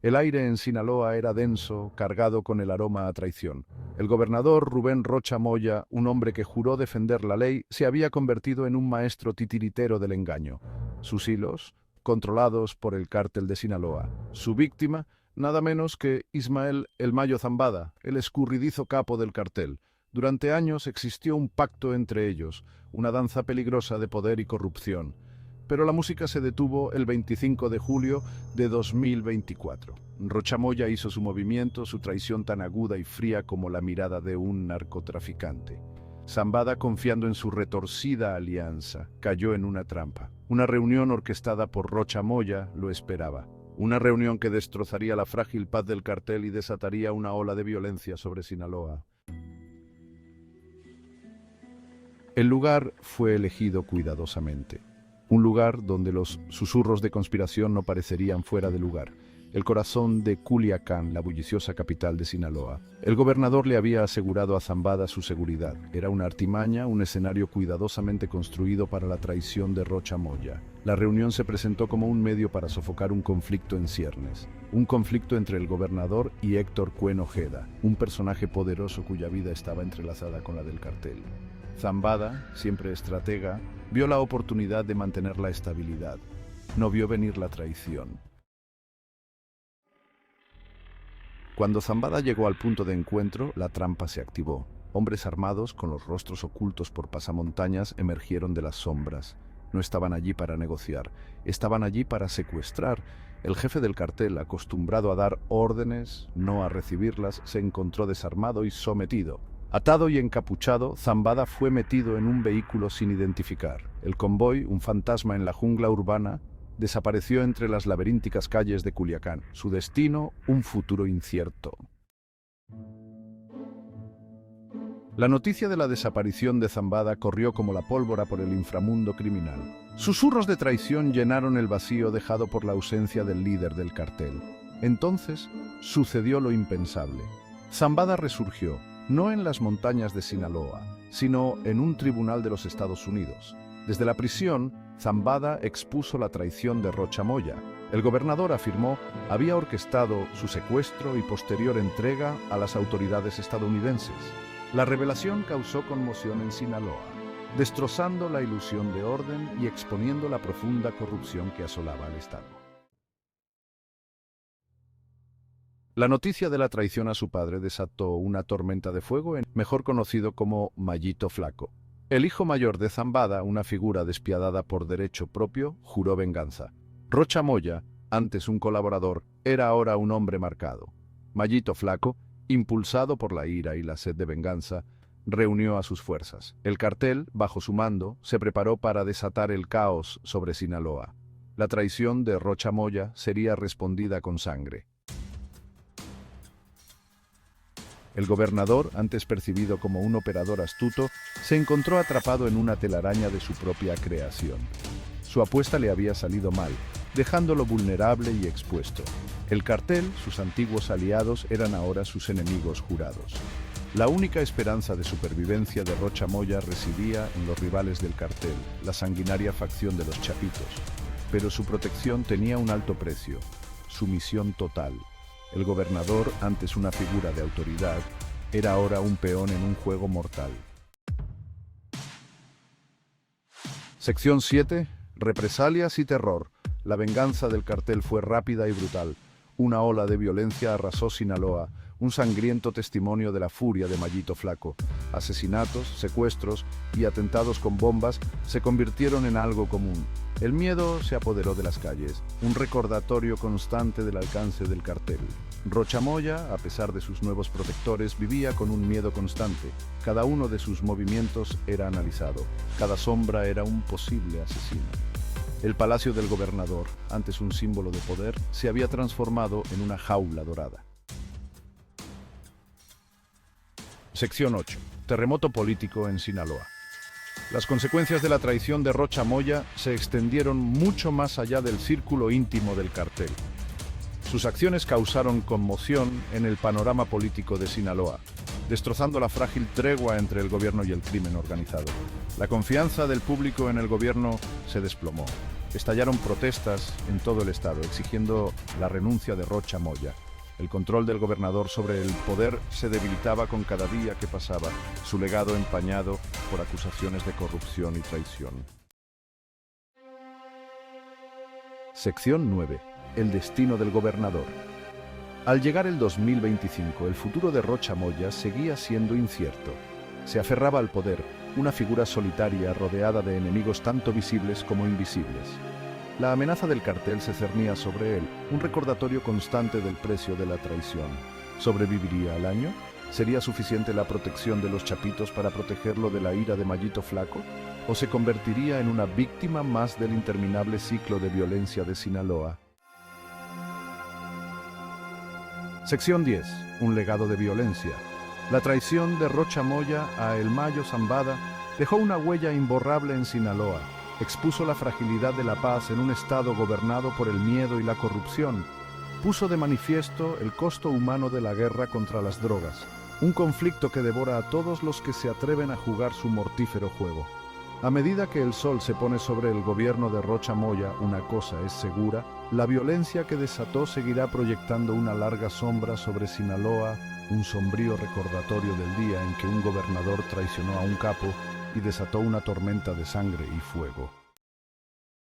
El aire en Sinaloa era denso, cargado con el aroma a traición. El gobernador Rubén Rocha Moya, un hombre que juró defender la ley, se había convertido en un maestro titiritero del engaño. Sus hilos, controlados por el cártel de Sinaloa. Su víctima, nada menos que Ismael El Mayo Zambada, el escurridizo capo del cartel. Durante años existió un pacto entre ellos, una danza peligrosa de poder y corrupción. Pero la música se detuvo el 25 de julio de 2024. Rocha Moya hizo su movimiento, su traición tan aguda y fría como la mirada de un narcotraficante. Zambada, confiando en su retorcida alianza, cayó en una trampa. Una reunión orquestada por Rocha Moya lo esperaba. Una reunión que destrozaría la frágil paz del cartel y desataría una ola de violencia sobre Sinaloa. El lugar fue elegido cuidadosamente. Un lugar donde los susurros de conspiración no parecerían fuera de lugar. El corazón de Culiacán, la bulliciosa capital de Sinaloa. El gobernador le había asegurado a Zambada su seguridad. Era una artimaña, un escenario cuidadosamente construido para la traición de Rocha Moya. La reunión se presentó como un medio para sofocar un conflicto en ciernes. Un conflicto entre el gobernador y Héctor Cuen Ojeda, un personaje poderoso cuya vida estaba entrelazada con la del cartel. Zambada, siempre estratega, vio la oportunidad de mantener la estabilidad. No vio venir la traición. Cuando Zambada llegó al punto de encuentro, la trampa se activó. Hombres armados, con los rostros ocultos por pasamontañas, emergieron de las sombras. No estaban allí para negociar, estaban allí para secuestrar. El jefe del cartel, acostumbrado a dar órdenes, no a recibirlas, se encontró desarmado y sometido. Atado y encapuchado, Zambada fue metido en un vehículo sin identificar. El convoy, un fantasma en la jungla urbana, desapareció entre las laberínticas calles de Culiacán. Su destino, un futuro incierto. La noticia de la desaparición de Zambada corrió como la pólvora por el inframundo criminal. Susurros de traición llenaron el vacío dejado por la ausencia del líder del cartel. Entonces, sucedió lo impensable. Zambada resurgió, no en las montañas de Sinaloa, sino en un tribunal de los Estados Unidos. Desde la prisión, Zambada expuso la traición de Rocha Moya. El gobernador afirmó había orquestado su secuestro y posterior entrega a las autoridades estadounidenses. La revelación causó conmoción en Sinaloa, destrozando la ilusión de orden y exponiendo la profunda corrupción que asolaba al Estado. La noticia de la traición a su padre desató una tormenta de fuego, mejor conocido como Mayito Flaco. El hijo mayor de Zambada, una figura despiadada por derecho propio, juró venganza. Rocha Moya, antes un colaborador, era ahora un hombre marcado. Mayito Flaco, impulsado por la ira y la sed de venganza, reunió a sus fuerzas. El cartel, bajo su mando, se preparó para desatar el caos sobre Sinaloa. La traición de Rocha Moya sería respondida con sangre. El gobernador, antes percibido como un operador astuto, se encontró atrapado en una telaraña de su propia creación. Su apuesta le había salido mal, dejándolo vulnerable y expuesto. El cartel, sus antiguos aliados, eran ahora sus enemigos jurados. La única esperanza de supervivencia de Rocha Moya residía en los rivales del cartel, la sanguinaria facción de los Chapitos. Pero su protección tenía un alto precio, sumisión total. El gobernador, antes una figura de autoridad, era ahora un peón en un juego mortal. Sección 7. Represalias y terror. La venganza del cartel fue rápida y brutal. Una ola de violencia arrasó Sinaloa, un sangriento testimonio de la furia de Mayito Flaco. Asesinatos, secuestros y atentados con bombas se convirtieron en algo común. El miedo se apoderó de las calles, un recordatorio constante del alcance del cartel. Rocha Moya, a pesar de sus nuevos protectores, vivía con un miedo constante. Cada uno de sus movimientos era analizado. Cada sombra era un posible asesino. El palacio del gobernador, antes un símbolo de poder, se había transformado en una jaula dorada. Sección 8. Terremoto político en Sinaloa. Las consecuencias de la traición de Rocha Moya se extendieron mucho más allá del círculo íntimo del cartel. Sus acciones causaron conmoción en el panorama político de Sinaloa, destrozando la frágil tregua entre el gobierno y el crimen organizado. La confianza del público en el gobierno se desplomó. Estallaron protestas en todo el estado exigiendo la renuncia de Rocha Moya. El control del gobernador sobre el poder se debilitaba con cada día que pasaba, su legado empañado por acusaciones de corrupción y traición. Sección 9. El destino del gobernador. Al llegar el 2025, el futuro de Rocha Moya seguía siendo incierto. Se aferraba al poder, una figura solitaria rodeada de enemigos tanto visibles como invisibles. La amenaza del cartel se cernía sobre él, un recordatorio constante del precio de la traición. ¿Sobreviviría al año? ¿Sería suficiente la protección de los chapitos para protegerlo de la ira de Mallito Flaco? ¿O se convertiría en una víctima más del interminable ciclo de violencia de Sinaloa? Sección 10. Un legado de violencia. La traición de Rocha Moya a El Mayo Zambada dejó una huella imborrable en Sinaloa. Expuso la fragilidad de la paz en un estado gobernado por el miedo y la corrupción. Puso de manifiesto el costo humano de la guerra contra las drogas, un conflicto que devora a todos los que se atreven a jugar su mortífero juego. A medida que el sol se pone sobre el gobierno de Rocha Moya, una cosa es segura: la violencia que desató seguirá proyectando una larga sombra sobre Sinaloa, un sombrío recordatorio del día en que un gobernador traicionó a un capo y desató una tormenta de sangre y fuego.